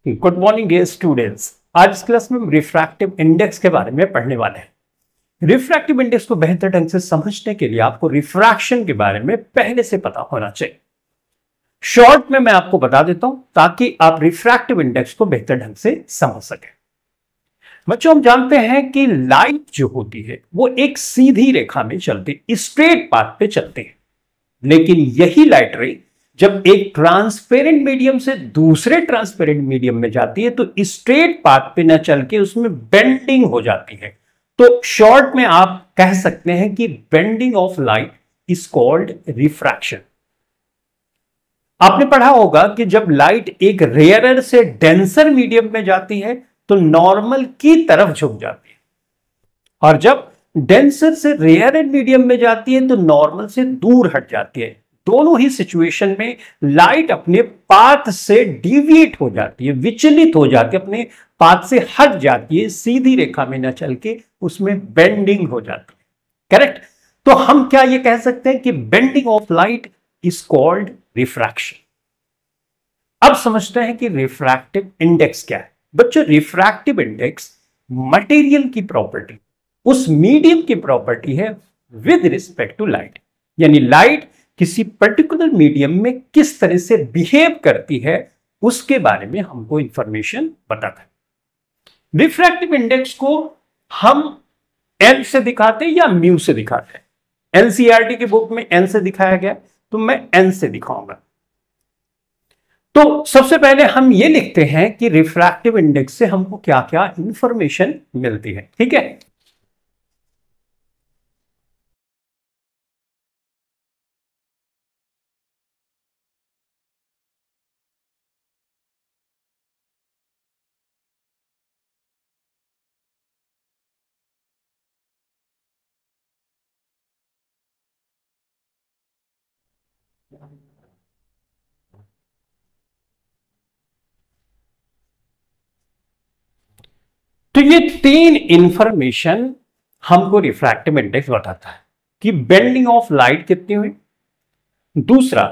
Good morning dear students. आज इस class में हम रिफ्रैक्टिव इंडेक्स के बारे में पढ़ने वाले हैं। रिफ्रैक्टिव इंडेक्स को बेहतर ढंग से समझने के लिए आपको रिफ्रैक्शन के बारे में पहले से पता होना चाहिए। शॉर्ट में मैं आपको बता देता हूं ताकि आप रिफ्रैक्टिव इंडेक्स को बेहतर ढंग से समझ सकें। बच्चों, हम जानते हैं कि लाइट जो होती है वो एक सीधी रेखा में चलती, स्ट्रेट पाथ पे चलती है, लेकिन यही लाइट रे जब एक ट्रांसपेरेंट मीडियम से दूसरे ट्रांसपेरेंट मीडियम में जाती है तो स्ट्रेट पाथ पे न चल के उसमें बेंडिंग हो जाती है। तो शॉर्ट में आप कह सकते हैं कि bending of light is called refraction. आपने पढ़ा होगा कि जब लाइट एक रेयरर से डेंसर मीडियम में जाती है तो नॉर्मल की तरफ झुक जाती है, और जब डेंसर से रेयरर मीडियम में जाती है तो नॉर्मल से दूर हट जाती है। दोनों ही सिचुएशन में लाइट अपने पाथ से डिविएट हो जाती है, विचलित हो जाती है, अपने पाथ से हट जाती है, सीधी रेखा में न चल के उसमें बेंडिंग हो जाती है। करेक्ट? तो हम क्या ये कह सकते हैं कि bending of light is called refraction. अब समझते हैं कि रिफ्रैक्टिव इंडेक्स क्या है। बच्चों, रिफ्रैक्टिव इंडेक्स मटेरियल की प्रॉपर्टी, उस मीडियम की प्रॉपर्टी है विद रिस्पेक्ट टू लाइट, यानी लाइट किसी पर्टिकुलर मीडियम में किस तरह से बिहेव करती है उसके बारे में हमको इंफॉर्मेशन बताता है। रिफ्रैक्टिव इंडेक्स को हम एन से दिखाते हैं या म्यू से दिखाते हैं। एनसीईआरटी की बुक में एन से दिखाया गया, तो मैं एन से दिखाऊंगा। तो सबसे पहले हम ये लिखते हैं कि रिफ्रैक्टिव इंडेक्स से हमको क्या क्या इंफॉर्मेशन मिलती है। ठीक है, तो ये तीन इंफॉर्मेशन हमको रिफ्रैक्टिव इंडेक्स बताता है कि बेंडिंग ऑफ लाइट कितनी हुई। दूसरा,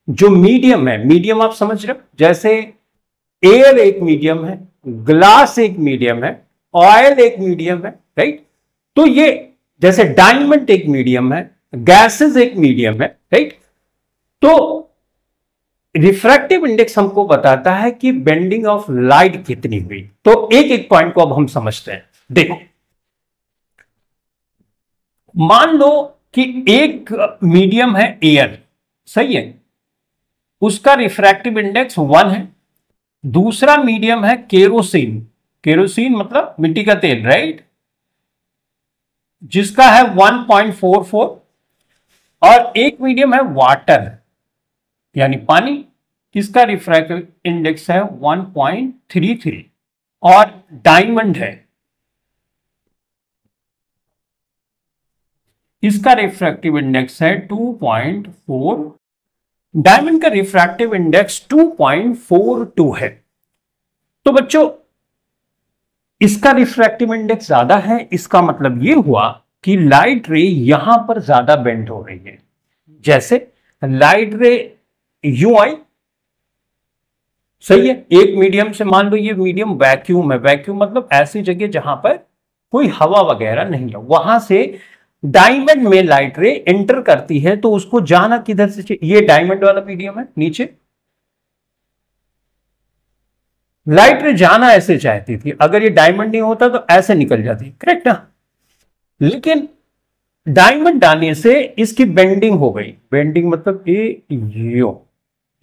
जो मीडियम है, मीडियम आप समझ रहे हो, जैसे एयर एक मीडियम है, ग्लास एक मीडियम है, ऑयल एक मीडियम है, राइट? तो ये जैसे डायमंड एक मीडियम है, गैसेस एक मीडियम है, राइट? तो रिफ्रैक्टिव इंडेक्स हमको बताता है कि बेंडिंग ऑफ लाइट कितनी हुई। तो एक एक पॉइंट को अब हम समझते हैं। देखो, मान लो कि एक मीडियम है एयर, सही है, उसका रिफ्रैक्टिव इंडेक्स 1 है। दूसरा मीडियम है केरोसिन, केरोसिन मतलब मिट्टी का तेल, राइट, जिसका है 1.44, और एक मीडियम है वाटर यानी पानी, इसका रिफ्रैक्टिव इंडेक्स है 1.33, और डायमंड है, इसका रिफ्रैक्टिव इंडेक्स है 2.4। डायमंड का रिफ्रैक्टिव इंडेक्स 2.42 है। तो बच्चों, इसका रिफ्रैक्टिव इंडेक्स ज्यादा है, इसका मतलब यह हुआ कि लाइट रे यहां पर ज्यादा बेंड हो रही है। जैसे लाइट रे यूं आई, सही है, एक मीडियम से, मान लो ये मीडियम वैक्यूम है, वैक्यूम मतलब ऐसी जगह जहां पर कोई हवा वगैरह नहीं है, वहां से डायमंड में लाइट रे एंटर करती है, तो उसको जाना किधर से चाहिए? ये डायमंड वाला मीडियम है, नीचे लाइट रे जाना ऐसे चाहती थी, अगर ये डायमंड नहीं होता तो ऐसे निकल जाती, करेक्ट ना? लेकिन डायमंड आने से इसकी बेंडिंग हो गई, बेंडिंग मतलब ये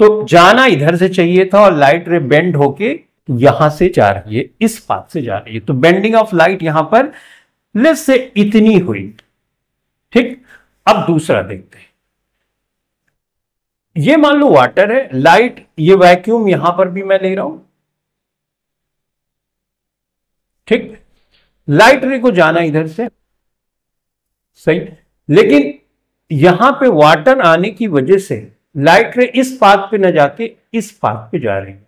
तो जाना इधर से चाहिए था, और लाइट रे बेंड होके यहां से जा रही है, इस पाथ से जा रही है, तो बेंडिंग ऑफ लाइट यहां पर लेस से इतनी हुई। ठीक, अब दूसरा देखते हैं। ये मान लो वाटर है, लाइट, ये वैक्यूम यहां पर भी मैं ले रहा हूं, ठीक, लाइट रे को जाना इधर से, सही, लेकिन यहां पे वाटर आने की वजह से लाइट रे इस पाथ पे न जाके इस पाथ पे जा रही है,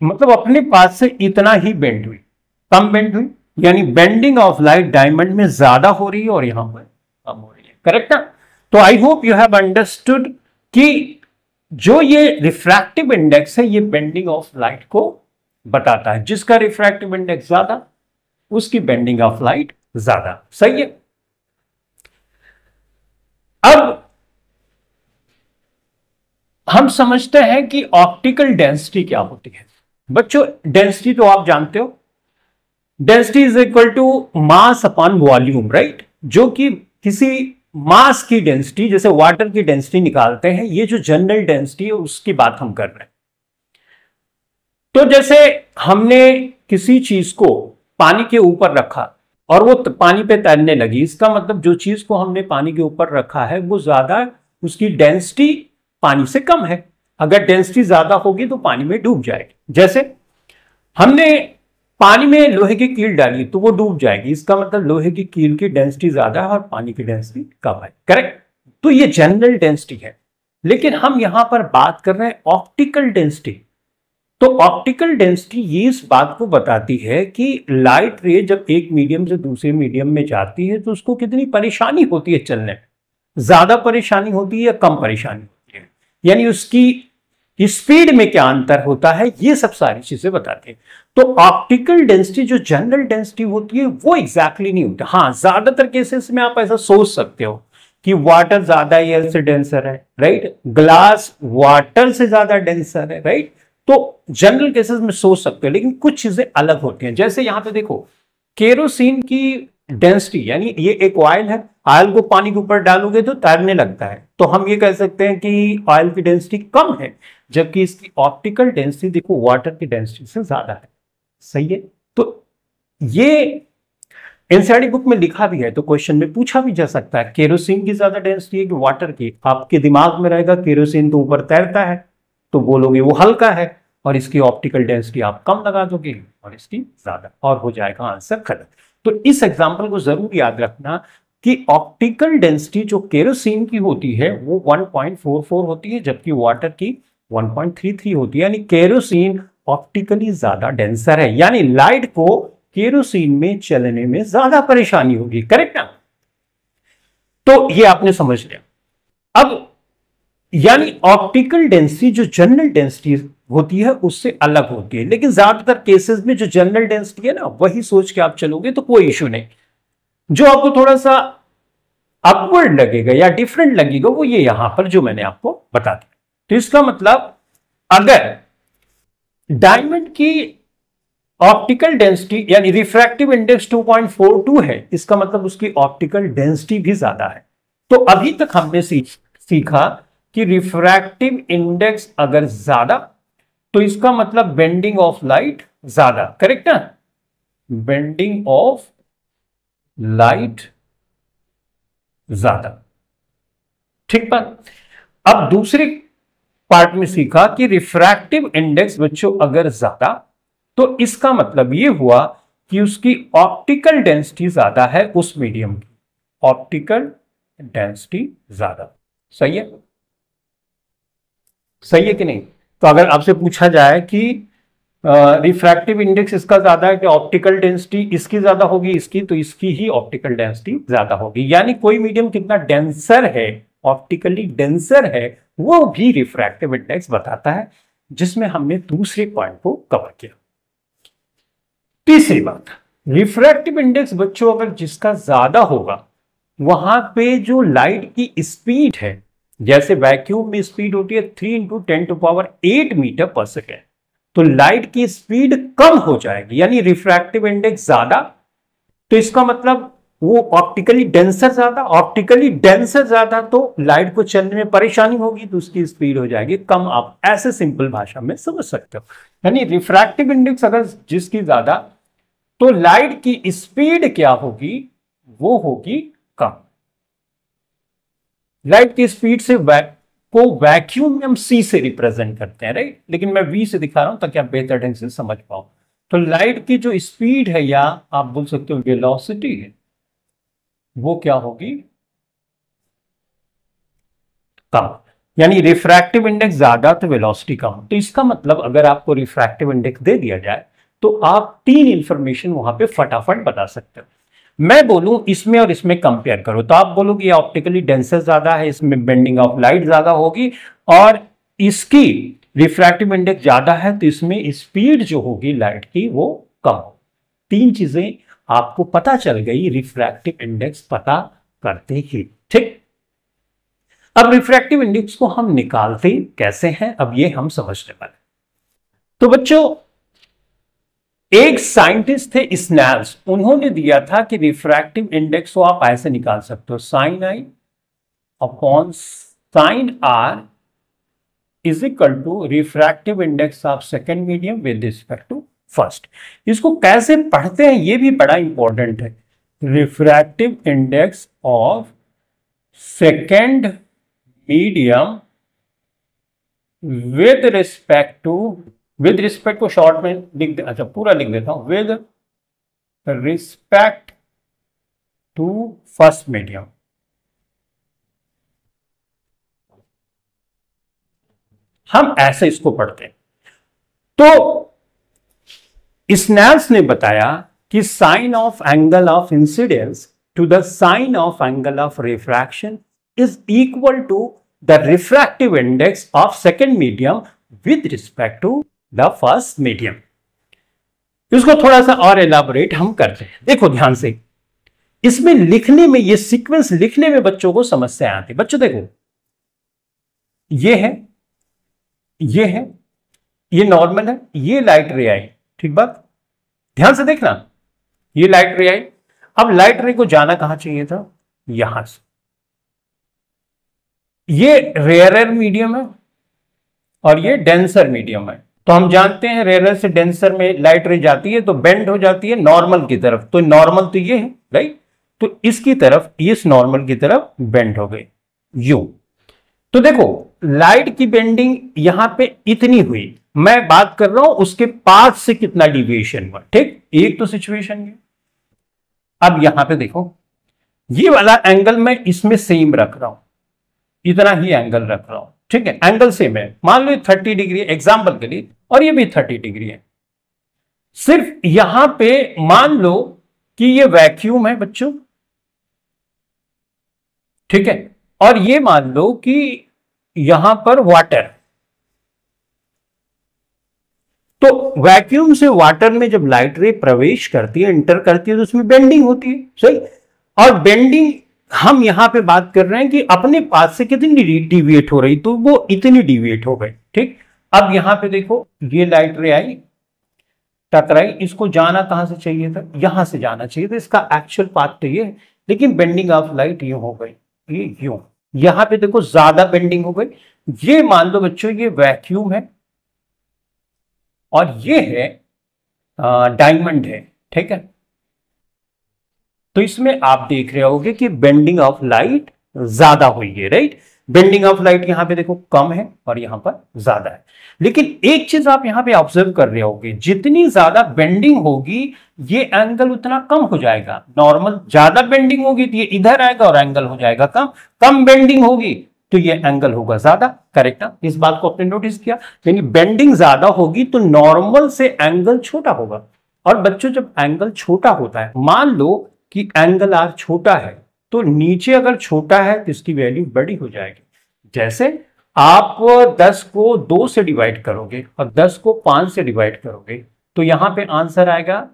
मतलब अपने पाथ से इतना ही बेंड हुई, कम बेंड हुई, यानी बेंडिंग ऑफ लाइट डायमंड में ज्यादा हो रही है और यहां पर कम हो रही है। करेक्ट ना? तो I hope you have understood कि जो ये रिफ्रैक्टिव इंडेक्स है ये बेंडिंग ऑफ लाइट को बताता है। जिसका रिफ्रैक्टिव इंडेक्स ज्यादा उसकी बेंडिंग ऑफ लाइट ज्यादा। सही है। अब हम समझते हैं कि ऑप्टिकल डेंसिटी क्या होती है। बच्चों डेंसिटी तो आप जानते हो, density is equal to mass upon volume, right. जो कि किसी मास की डेंसिटी, जैसे वाटर की डेंसिटी निकालते हैं, ये जो जनरल डेंसिटी है उसकी बात हम कर रहे हैं। तो जैसे हमने किसी चीज को पानी के ऊपर रखा और वो पानी पे तैरने लगी, इसका मतलब जो चीज को हमने पानी के ऊपर रखा है वो ज्यादा, उसकी डेंसिटी पानी से कम है। अगर डेंसिटी ज्यादा होगी तो पानी में डूब जाएगी। जैसे हमने पानी में लोहे की कील डाली तो वो डूब जाएगी, इसका मतलब लोहे की कील की डेंसिटी ज्यादा है और पानी की डेंसिटी कम है। करेक्ट। तो ये जनरल डेंसिटी है, लेकिन हम यहां पर बात कर रहे हैं ऑप्टिकल डेंसिटी। तो ऑप्टिकल डेंसिटी ये इस बात को बताती है कि लाइट रे जब एक मीडियम से दूसरे मीडियम में जाती है तो उसको कितनी परेशानी होती है चलने में, ज्यादा परेशानी होती है या कम परेशानी होती है, यानी उसकी स्पीड में क्या अंतर होता है, ये सब सारी चीजें बताती है। तो ऑप्टिकल डेंसिटी जो जनरल डेंसिटी होती है वो एग्जैक्टली नहीं होती। हाँ, ज्यादातर केसेस में आप ऐसा सोच सकते हो कि वाटर ज्यादा एयर से डेंसर है, राइट, ग्लास वाटर से ज्यादा डेंसर है, राइट। तो जनरल केसेस में सोच सकते हो, लेकिन कुछ चीजें अलग होती हैं। जैसे यहां पे देखो, केरोसिन की डेंसिटी, यानी ये एक ऑयल है, ऑयल को पानी के ऊपर डालोगे तो तैरने लगता है, तो हम ये कह सकते हैं कि ऑयल की डेंसिटी कम है, जबकि इसकी ऑप्टिकल डेंसिटी देखो वाटर की डेंसिटी से ज्यादा है। सही है। तो ये एनसीईआरटी बुक में लिखा भी है, तो क्वेश्चन में पूछा भी जा सकता है केरोसिन की ज्यादा डेंसिटी है कि वाटर की। आपके दिमाग में रहेगा केरोसिन तो ऊपर तैरता है, तो बोलोगे वो हल्का है, और इसकी ऑप्टिकल डेंसिटी आप कम लगा दोगे और इसकी ज्यादा, और हो जाएगा आंसर गलत। तो इस एग्जांपल को जरूर याद रखना कि ऑप्टिकल डेंसिटी जो केरोसिन की होती है वो 1.44 होती है, जबकि वाटर की 1.33 होती है। यानी केरोसिन ऑप्टिकली ज्यादा डेंसर है, यानी लाइट को केरोसिन में चलने में ज्यादा परेशानी होगी। करेक्ट ना। तो ये आपने समझ लिया। अब यानी ऑप्टिकल डेंसिटी जो जनरल डेंसिटी होती है उससे अलग होती है, लेकिन ज्यादातर केसेस में जो जनरल डेंसिटी है ना वही सोच के आप चलोगे तो कोई इश्यू नहीं। जो आपको थोड़ा सा अपवर्ड लगेगा या डिफरेंट लगेगा वो ये यहां पर जो मैंने आपको बता दिया। तो इसका मतलब अगर डायमंड की ऑप्टिकल डेंसिटी यानी रिफ्रैक्टिव इंडेक्स 2.42 है, इसका मतलब उसकी ऑप्टिकल डेंसिटी भी ज्यादा है। तो अभी तक हमने सीखा कि रिफ्रैक्टिव इंडेक्स अगर ज्यादा तो इसका मतलब बेंडिंग ऑफ लाइट ज्यादा। करेक्ट ना। बेंडिंग ऑफ लाइट ज्यादा। ठीक बात। अब दूसरे पार्ट में सीखा कि रिफ्रैक्टिव इंडेक्स बच्चों अगर ज्यादा तो इसका मतलब यह हुआ कि उसकी ऑप्टिकल डेंसिटी ज्यादा है उस मीडियम की, ऑप्टिकल डेंसिटी ज्यादा। सही है। सही है कि नहीं। तो अगर आपसे पूछा जाए कि रिफ्रैक्टिव इंडेक्स इसका ज्यादा है कि ऑप्टिकल डेंसिटी इसकी ज्यादा होगी इसकी, तो इसकी ही ऑप्टिकल डेंसिटी ज्यादा होगी। यानी कोई मीडियम कितना डेंसर है, ऑप्टिकली डेंसर है, वो भी रिफ्रैक्टिव इंडेक्स बताता है, जिसमें हमने दूसरे पॉइंट को कवर किया। तीसरी बात, रिफ्रैक्टिव इंडेक्स बच्चों अगर जिसका ज्यादा होगा वहां पे जो लाइट की स्पीड है, जैसे वैक्यूम में स्पीड होती है 3 × 10⁸ मीटर पर सेकेंड, तो लाइट की स्पीड कम हो जाएगी, यानी रिफ्रैक्टिव इंडेक्स ज्यादा, तो इसका मतलब वो ऑप्टिकली डेंसर ज्यादा, ऑप्टिकली डेंसर ज्यादा तो लाइट को चलने में परेशानी होगी तो उसकी स्पीड हो जाएगी कम। आप ऐसे सिंपल भाषा में समझ सकते हो। यानी रिफ्रैक्टिव इंडेक्स अगर जिसकी ज्यादा तो लाइट की स्पीड क्या होगी, वो होगी कम। लाइट की स्पीड से को वैक्यूम में हम सी से रिप्रेजेंट करते हैं, राइट, लेकिन मैं वी से दिखा रहा हूं ताकि आप बेहतर ढंग से समझ पाओ। तो लाइट की जो स्पीड है या आप बोल सकते हो वेलोसिटी है, वो क्या होगी, कम। यानी रिफ्रैक्टिव इंडेक्स ज्यादा तो वेलोसिटी कम। तो इसका मतलब अगर आपको रिफ्रैक्टिव इंडेक्स दे दिया जाए तो आप 3 इंफॉर्मेशन वहां पे फटाफट बता सकते हो। मैं बोलूं इसमें और इसमें कंपेयर करो, तो आप बोलोगे ये ऑप्टिकली डेंसर ज्यादा है, इसमें बेंडिंग ऑफ लाइट ज्यादा होगी, और इसकी रिफ्रैक्टिव इंडेक्स ज्यादा है तो इसमें स्पीड जो होगी लाइट की वो कम हो। तीन चीजें आपको पता चल गई रिफ्रैक्टिव इंडेक्स पता करते ही। ठीक, अब रिफ्रैक्टिव इंडेक्स को हम निकालते कैसे हैं, अब ये हम समझने वाले। तो बच्चों, एक साइंटिस्ट थे स्नेल्स, उन्होंने दिया था कि रिफ्रैक्टिव इंडेक्स को आप ऐसे निकाल सकते हो, sine i upon sine r is equal to refractive index of second medium with respect to first. इसको कैसे पढ़ते हैं ये भी बड़ा इंपॉर्टेंट है। Refractive index of second medium with respect को शॉर्ट में लिख दे, अच्छा पूरा लिख देता हूं, with respect to first medium. हम ऐसे इसको पढ़ते हैं। तो स्नेल्स ने बताया कि sine of angle of incidence to the sine of angle of refraction is equal to the refractive index of second medium with respect to the first medium. इसको थोड़ा सा और एलाबोरेट हम करते हैं। देखो ध्यान से, इसमें लिखने में, ये सीक्वेंस लिखने में बच्चों को समस्या आती है। बच्चों देखो, ये है, ये है, ये नॉर्मल है, ये लाइट रे आई, ठीक बात, ध्यान से देखना, ये लाइट रे आई। अब लाइट रे को जाना कहां चाहिए था, यहां से। ये रेयरर मीडियम है और ये डेंसर मीडियम है। तो हम जानते हैं रेयरर से डेंसर में लाइट रे जाती है तो बेंड हो जाती है नॉर्मल की तरफ। तो नॉर्मल तो ये है, राइट, तो इसकी तरफ, इस नॉर्मल की तरफ बेंड हो गई यूं। तो देखो लाइट की बेंडिंग यहां पे इतनी हुई, मैं बात कर रहा हूं उसके पास से कितना डिविएशन हुआ। ठीक, एक तो सिचुएशन ये। अब यहां पे देखो, ये वाला एंगल मैं इसमें सेम रख रहा हूं, इतना ही एंगल रख रहा हूं, ठीक है, एंगल सेम है, मान लो 30 डिग्री एग्जाम्पल के लिए, और ये भी 30 डिग्री है। सिर्फ यहां पे मान लो कि ये वैक्यूम है बच्चों, ठीक है, और ये मान लो कि यहां पर वाटर। तो वैक्यूम से वाटर में जब लाइट रे प्रवेश करती है, इंटर करती है, तो उसमें बेंडिंग होती है, सही। और बेंडिंग हम यहां पे बात कर रहे हैं कि अपने पास से कितनी डिविएट हो रही, तो वो इतनी डिविएट हो गई। ठीक, अब यहां पे देखो, ये लाइट रे आई, टकराई, इसको जाना कहां से चाहिए था, यहां से जाना चाहिए था, इसका एक्चुअल पाथ तो ये है, लेकिन बेंडिंग ऑफ लाइट यूं हो गई, ये यूं। यहां पे देखो ज्यादा बेंडिंग हो गई। ये मान लो बच्चों ये वैक्यूम है और ये है डायमंड है, ठीक है। तो इसमें आप देख रहे होगे कि बेंडिंग ऑफ लाइट ज्यादा हुई है, राइट। बेंडिंग ऑफ लाइट यहां पे देखो कम है और यहां पर ज्यादा है। लेकिन एक चीज आप यहां पे ऑब्जर्व कर रहे होगे, जितनी ज्यादा बेंडिंग होगी ये एंगल उतना कम हो जाएगा। नॉर्मल ज्यादा बेंडिंग होगी तो ये इधर आएगा और एंगल हो जाएगा कम, कम बेंडिंग होगी तो ये एंगल होगा ज्यादा। करेक्ट ना, इस बात को आपने नोटिस किया, यानी बेंडिंग ज्यादा होगी तो नॉर्मल से एंगल छोटा होगा। और बच्चों जब एंगल छोटा होता है, मान लो कि एंगल आर छोटा है, तो नीचे अगर छोटा है तो इसकी वैल्यू बड़ी हो जाएगी। जैसे आप 10 को 2 से डिवाइड करोगे और 10 को 5 से डिवाइड करोगे तो यहां पे आंसर आएगा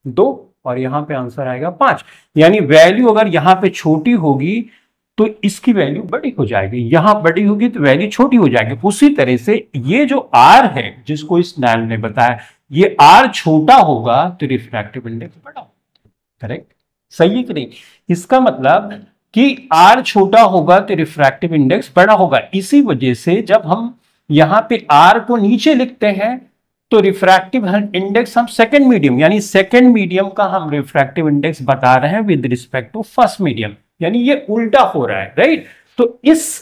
2 और यहां पे आंसर आएगा 5। यानी वैल्यू अगर यहां पे छोटी होगी तो इसकी वैल्यू बड़ी हो जाएगी, यहां बड़ी होगी तो वैल्यू छोटी हो जाएगी। उसी तरह से ये जो आर है, जिसको स्नेल ने बताया, ये आर छोटा होगा तो रिफ्रैक्टिव इंडेक्स बड़ा होगा। करेक्ट, सही है कि नहीं। इसका मतलब कि आर छोटा होगा तो रिफ्रैक्टिव इंडेक्स बड़ा होगा। इसी वजह से जब हम यहां पे आर को नीचे लिखते हैं तो रिफ्रैक्टिव इंडेक्स हम सेकंड मीडियम, यानी सेकंड मीडियम का हम रिफ्रैक्टिव इंडेक्स बता रहे हैं with respect to first medium, यानी ये उल्टा हो रहा है, राइट। तो इस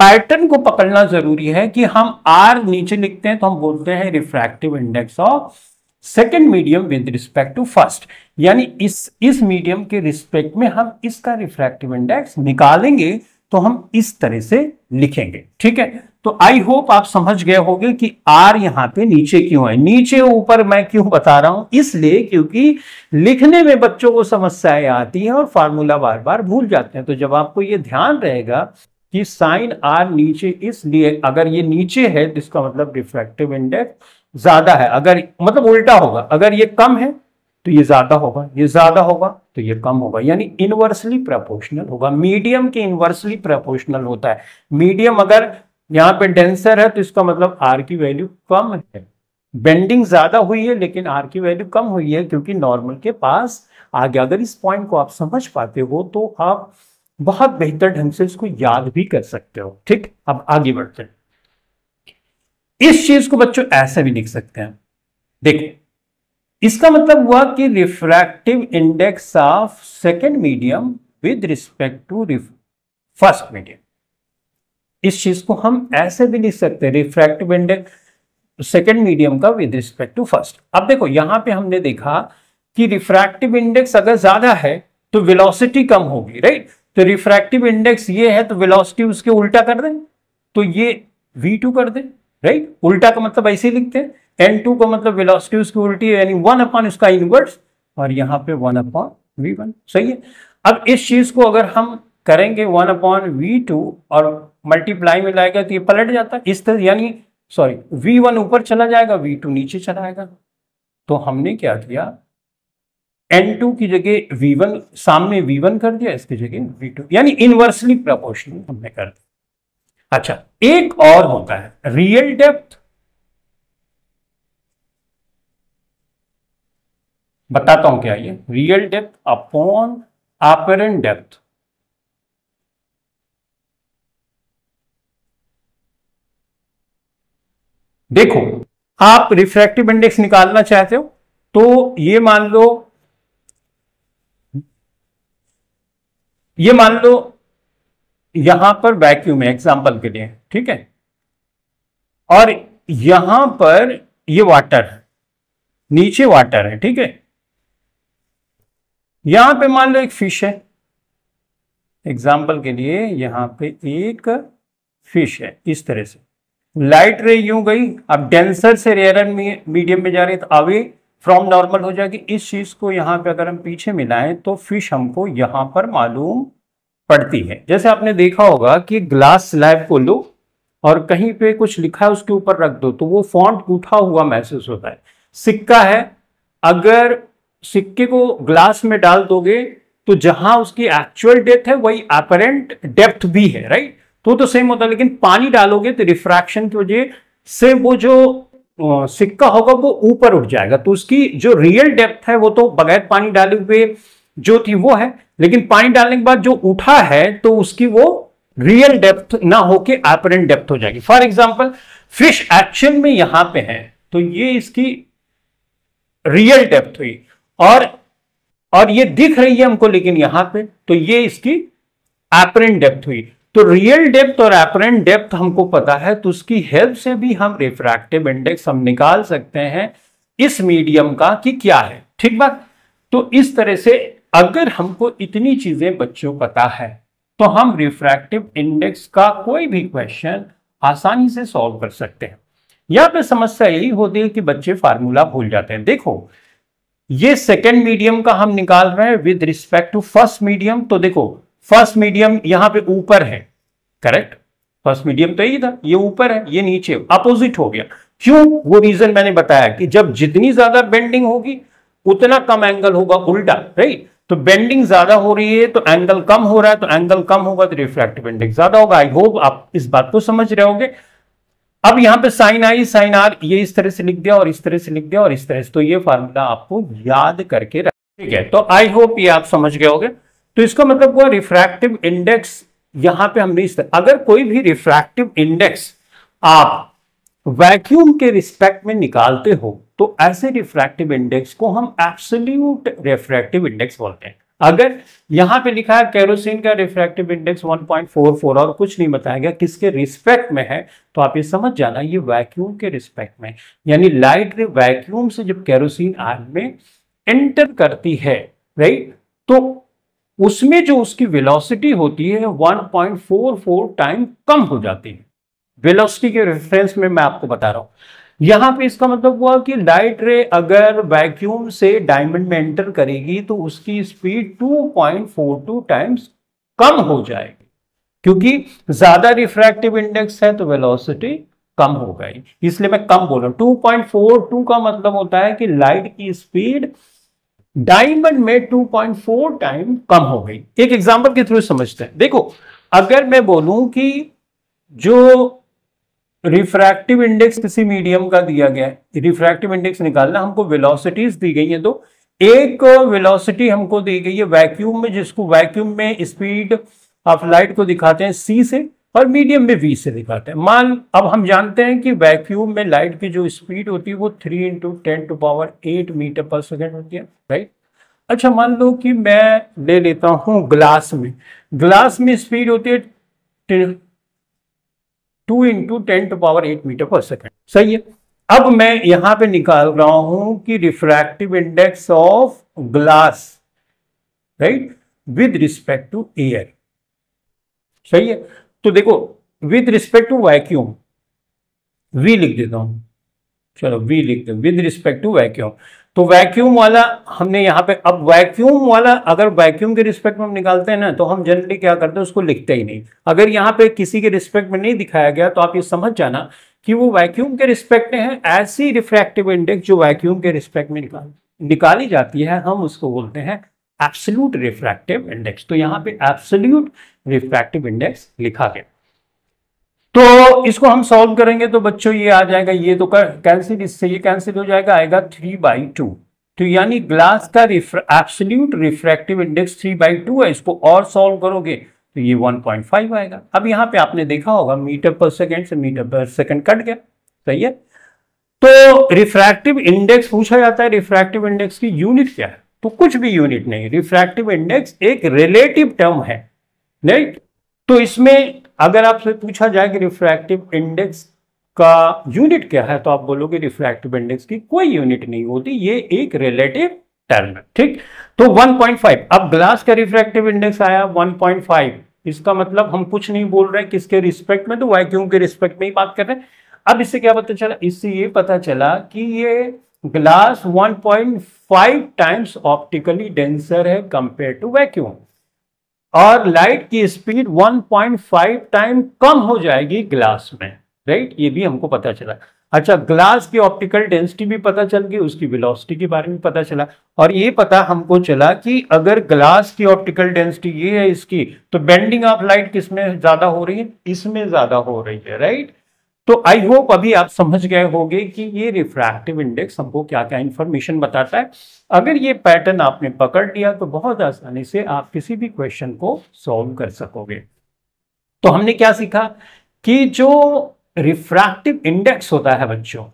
पैटर्न को पकड़ना जरूरी है कि हम आर नीचे लिखते हैं तो हम बोलते हैं refractive index of second medium with respect to first, यानी इस मीडियम के रिस्पेक्ट में हम इसका रिफ्रैक्टिव इंडेक्स निकालेंगे तो हम इस तरह से लिखेंगे। ठीक है, तो आई होप आप समझ गए होंगे कि आर यहां पे नीचे क्यों है। नीचे ऊपर मैं क्यों बता रहा हूं, इसलिए क्योंकि लिखने में बच्चों को समस्याएं आती हैं और फार्मूला बार बार भूल जाते हैं। तो जब आपको ये ध्यान रहेगा कि साइन आर नीचे, इसलिए अगर ये नीचे है तो इसका मतलब रिफ्रैक्टिव इंडेक्स ज्यादा है, अगर मतलब उल्टा होगा, अगर ये कम है तो ये ज्यादा होगा, ये ज्यादा होगा तो ये कम होगा, यानी इनवर्सली प्रोपोर्शनल होगा। मीडियम के इनवर्सली प्रोपोर्शनल होता है। मीडियम अगर यहाँ पे डेंसर है तो इसका मतलब आर की वैल्यू कम है, बेंडिंग ज्यादा हुई है लेकिन आर की वैल्यू कम हुई है क्योंकि नॉर्मल के पास आ गया। अगर इस पॉइंट को आप समझ पाते हो तो आप बहुत बेहतर ढंग से इसको याद भी कर सकते हो। ठीक, अब आगे बढ़ते हैं। इस चीज को बच्चों ऐसे भी लिख सकते हैं, देखो इसका मतलब हुआ कि refractive index of second medium with respect to first medium. इस चीज को हम ऐसे भी लिख सकते हैं, रिफ्रैक्टिव इंडेक्स सेकेंड मीडियम का विद रिस्पेक्ट टू फर्स्ट। अब देखो यहां पे हमने देखा कि रिफ्रैक्टिव इंडेक्स अगर ज्यादा है तो वेलोसिटी कम होगी, राइट। तो रिफ्रैक्टिव इंडेक्स ये है तो वेलोसिटी उसके उल्टा कर दें, तो ये v2 कर दें, राइट। उल्टा का मतलब ऐसे ही लिखते हैं, n2 का मतलब वेलोसिटी उसकी उल्टी है यानी 1 अपॉन उसका इनवर्स, और यहां पे 1 अपॉन v1, सही है। अब इस चीज को अगर हम करेंगे 1 अपॉन v2 और मल्टीप्लाई में लाएगा तो ये पलट जाता है इस तरह, यानी सॉरी v1 ऊपर चला जाएगा, v2 नीचे चला आएगा। तो हमने क्या किया, n2 की जगह v1, सामने v1 कर दिया, इसकी जगह v2, यानी इनवर्सली प्रोपोर्शनल हमने कर दिया। अच्छा, एक और होता है रियल डेप्थ, बताता हूं क्या ये, real depth upon apparent depth. देखो आप रिफ्रैक्टिव इंडेक्स निकालना चाहते हो तो ये मान लो यहां पर वैक्यूम है एग्जांपल के लिए, ठीक है, और यहां पर ये वाटर है, नीचे वाटर है, ठीक है। यहां पे मान लो एक फिश है, एग्जांपल के लिए यहां पे एक फिश है, इस तरह से लाइट रे यूं गई, अब डेंसर से रेयर मीडियम में जा रही है तो अवे फ्रॉम नॉर्मल हो जाएगी। इस चीज को यहां पे अगर हम पीछे मिलाएं तो फिश हमको यहां पर मालूम पड़ती है। जैसे आपने देखा होगा कि ग्लास स्लैब को लो और कहीं पे कुछ लिखा है उसके ऊपर रख दो तो वो फॉन्ट उठा हुआ महसूस होता है। सिक्का है, अगर सिक्के को ग्लास में डाल दोगे तो जहां उसकी एक्चुअल डेप्थ है वही अपरेंट डेप्थ भी है, राइट। तो सेम होता है, लेकिन पानी डालोगे तो रिफ्रैक्शन की वजह से वो जो सिक्का होगा वो ऊपर उठ जाएगा, तो उसकी जो रियल डेप्थ है वो तो बगैर पानी डाले हुए जो थी वो है, लेकिन पानी डालने के बाद जो उठा है तो उसकी वो रियल डेप्थ ना होके अपरेंट डेप्थ हो जाएगी। फॉर एग्जांपल फिश एक्चुअल में यहां पे है तो ये इसकी रियल डेप्थ हुई, और ये दिख रही है हमको लेकिन यहां पे, तो ये इसकी अपरेंट डेप्थ हुई। तो रियल डेप्थ और अपरेंट डेप्थ हमको पता है तो उसकी हेल्प से भी हम रिफ्रैक्टिव इंडेक्स हम निकाल सकते हैं इस मीडियम का कि क्या है, ठीक बात। तो इस तरह से अगर हमको इतनी चीजें बच्चों पता है तो हम रिफ्रैक्टिव इंडेक्स का कोई भी क्वेश्चन आसानी से सॉल्व कर सकते हैं। यहां पे समस्या यही होती है कि बच्चे फार्मूला भूल जाते हैं। देखो ये सेकेंड मीडियम का हम निकाल रहे हैं with respect to first medium, तो देखो फर्स्ट मीडियम यहां पे ऊपर है, करेक्ट, फर्स्ट मीडियम तो यही था, ये ऊपर है, ये नीचे, अपोजिट हो गया। क्यों, वो रीजन मैंने बताया कि जब जितनी ज्यादा बेंडिंग होगी उतना कम एंगल होगा उल्टा, राइट। तो बेंडिंग ज्यादा हो रही है तो एंगल कम हो रहा है, तो एंगल कम होगा तो रिफ्रैक्टिव इंडेक्स ज्यादा होगा। आई होप आप इस बात को समझ रहे होंगे। अब यहां पे साइन आई साइन आर ये इस तरह से लिख दिया और इस तरह से लिख दिया और इस तरह से, तो ये फार्मूला आपको याद करके रख, ठीक है। तो आई होप ये आप समझ गए होंगे। तो इसका मतलब हुआ रिफ्रैक्टिव इंडेक्स यहां पे हमने इस तरह, अगर कोई भी रिफ्रैक्टिव इंडेक्स आप वैक्यूम के रिस्पेक्ट में निकालते हो तो ऐसे रिफ्रैक्टिव इंडेक्स को हम एब्सोल्यूट रिफ्रैक्टिव इंडेक्स बोलते हैं। अगर यहां पे लिखा है केरोसिन का रिफ्रैक्टिव इंडेक्स 1.44 और कुछ नहीं बताया गया किसके रिस्पेक्ट में है, तो आप ये समझ जाना ये वैक्यूम के रिस्पेक्ट में, यानी लाइट रे वैक्यूम से जब केरोसिन आग में एंटर करती है, राइट, तो उसमें जो उसकी वेलोसिटी होती है 1.44 टाइम कम हो जाती है। वेलोसिटी के रेफरेंस में मैं आपको बता रहा हूं। यहां पे इसका मतलब हुआ कि लाइट रे अगर वैक्यूम से डायमंड में एंटर करेगी तो उसकी स्पीड 2.42 टाइम्स कम हो जाएगी, क्योंकि ज्यादा रिफ्रैक्टिव इंडेक्स है तो वेलोसिटी कम हो गई, इसलिए मैं कम बोल रहा हूं। 2.42 का मतलब होता है कि लाइट की स्पीड डायमंड में 2.4 टाइम कम हो गई। एक एग्जांपल के थ्रू समझते हैं। देखो, अगर मैं बोलूं कि जो रिफ्रैक्टिव इंडेक्स किसी मीडियम का दिया गया है, रिफ्रैक्टिव इंडेक्स निकालना, हमको वेलोसिटीज दी गई है। तो एक वेलोसिटी हमको दी गई है वैक्यूम में, जिसको वैक्यूम में स्पीड ऑफ लाइट को दिखाते हैं c से और मीडियम में v से दिखाते हैं। अब हम जानते हैं कि वैक्यूम में लाइट की जो स्पीड होती है वो 3 × 10⁸ मीटर पर सेकेंड होती है, राइट। अच्छा, मान लो कि मैं ले लेता हूं ग्लास में स्पीड होती है 2 × 10⁸ मीटर पर सेकेंड, सही है। अब मैं यहां पे निकाल रहा हूं कि refractive index of glass, right, with respect to air, सही है। तो देखो, with respect to vacuum v लिख देता हूं, चलो v लिख दो, विद रिस्पेक्ट टू वैक्यूम। तो वैक्यूम वाला हमने यहां पे, अब वैक्यूम वाला अगर वैक्यूम के रिस्पेक्ट में हम निकालते हैं ना, तो हम जनरली क्या करते हैं, उसको लिखते ही नहीं। अगर यहां पे किसी के रिस्पेक्ट में नहीं दिखाया गया तो आप ये समझ जाना कि वो वैक्यूम के रिस्पेक्ट में है। ऐसी रिफ्रैक्टिव इंडेक्स जो वैक्यूम के रिस्पेक्ट में निकाली जाती है, हम उसको बोलते हैं एब्सोल्यूट रिफ्रैक्टिव इंडेक्स। तो यहां पे एब्सोल्यूट रिफ्रैक्टिव इंडेक्स लिखा गया। तो इसको हम सॉल्व करेंगे तो बच्चों ये आ जाएगा, ये तो कैंसिल, इससे ये कैंसिल हो जाएगा, आएगा 3/2। तो यानी ग्लास का एब्सोल्यूट रिफ्रैक्टिव इंडेक्स 3/2 है। इसको और सॉल्व करोगे तो ये 1.5 आएगा। अब यहां पे आपने देखा होगा मीटर पर सेकेंड से मीटर पर सेकेंड कट गया, सही है। तो रिफ्रैक्टिव इंडेक्स पूछा जाता है, रिफ्रैक्टिव इंडेक्स की यूनिट क्या है, तो कुछ भी यूनिट नहीं। रिफ्रैक्टिव इंडेक्स एक रिलेटिव टर्म है, राइट। तो इसमें अगर आपसे पूछा जाए कि रिफ्रैक्टिव इंडेक्स का यूनिट क्या है, तो आप बोलोगे रिफ्रैक्टिव इंडेक्स की कोई यूनिट नहीं होती, ये एक रिलेटिव टर्म है, ठीक। तो 1.5, अब ग्लास का रिफ्रैक्टिव इंडेक्स आया 1.5, इसका मतलब हम कुछ नहीं बोल रहे किसके रिस्पेक्ट में, तो वैक्यूम के रिस्पेक्ट में ही बात कर रहे हैं। अब इससे क्या पता चला, इससे ये पता चला कि ये ग्लास 1.5 टाइम्स ऑप्टिकली डेंसर है कंपेयर टू वैक्यूम, और लाइट की स्पीड 1.5 टाइम कम हो जाएगी ग्लास में, राइट। ये भी हमको पता चला। अच्छा, ग्लास की ऑप्टिकल डेंसिटी भी पता चल गई, उसकी वेलोसिटी के बारे में पता चला, और ये पता हमको चला कि अगर ग्लास की ऑप्टिकल डेंसिटी ये है इसकी, तो बेंडिंग ऑफ लाइट किसमें ज्यादा हो रही है, इसमें ज्यादा हो रही है, राइट। तो आई होप अभी आप समझ गए होंगे कि ये रिफ्रैक्टिव इंडेक्स हमको क्या क्या इंफॉर्मेशन बताता है। अगर ये पैटर्न आपने पकड़ लिया तो बहुत आसानी से आप किसी भी क्वेश्चन को सॉल्व कर सकोगे। तो हमने क्या सीखा कि जो रिफ्रैक्टिव इंडेक्स होता है बच्चों,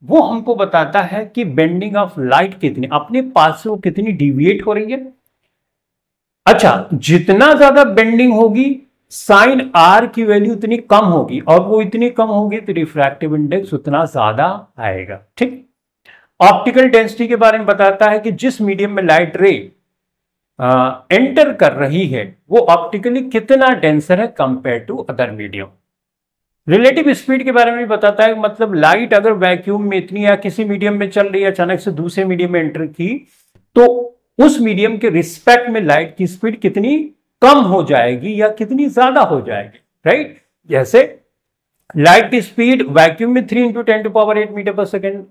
वो हमको बताता है कि बेंडिंग ऑफ लाइट कितनी अपने पास से वो कितनी डिविएट हो रही है। अच्छा, जितना ज्यादा बेंडिंग होगी साइन आर की वैल्यू उतनी कम होगी, और वो इतनी कम होगी तो रिफ्रैक्टिव इंडेक्स उतना ज्यादा आएगा, ठीक। ऑप्टिकल डेंसिटी के बारे में बताता है कि जिस मीडियम में लाइट रे एंटर कर रही है वो ऑप्टिकली कितना डेंसर है compare to other medium. Relative speed के बारे में भी बताता है, मतलब लाइट अगर वैक्यूम में इतनी या किसी मीडियम में चल रही है, अचानक से दूसरे मीडियम में एंटर की, तो उस मीडियम के रिस्पेक्ट में लाइट की स्पीड कितनी कम हो जाएगी या कितनी ज्यादा हो जाएगी, राइट। जैसे लाइट की स्पीड वैक्यूम में 3 × 10⁸ मीटर पर सेकेंड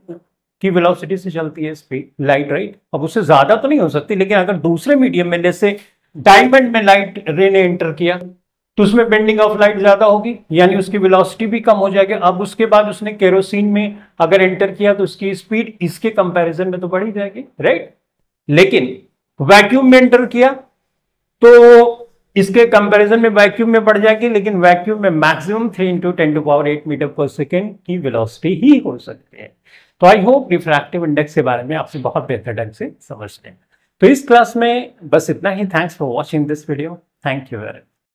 की वेलोसिटी से चलती है स्पीड लाइट, राइट। अब उससे ज्यादा तो नहीं हो सकती, लेकिन अगर दूसरे मीडियम में जैसे डायमंड में लाइट रे ने एंटर किया तो उसमें बेंडिंग ऑफ लाइट ज्यादा होगी, यानी उसकी वेलोसिटी भी कम हो जाएगी। अब उसके बाद उसने केरोसिन में अगर एंटर किया तो उसकी स्पीड इसके कंपैरिजन में तो बढ़ ही जाएगी, राइट। लेकिन वैक्यूम में एंटर किया तो इसके कंपैरिजन में वैक्यूम में बढ़ जाएगी, लेकिन वैक्यूम में मैक्सिमम 3 × 10⁸ मीटर पर सेकेंड की वेलोसिटी ही हो सकती है। तो आई होप रिफ्रैक्टिव इंडेक्स के बारे में आपसे बहुत बेहतर ढंग से समझ लें। तो इस क्लास में बस इतना ही। Thanks for watching this video. Thank you very much.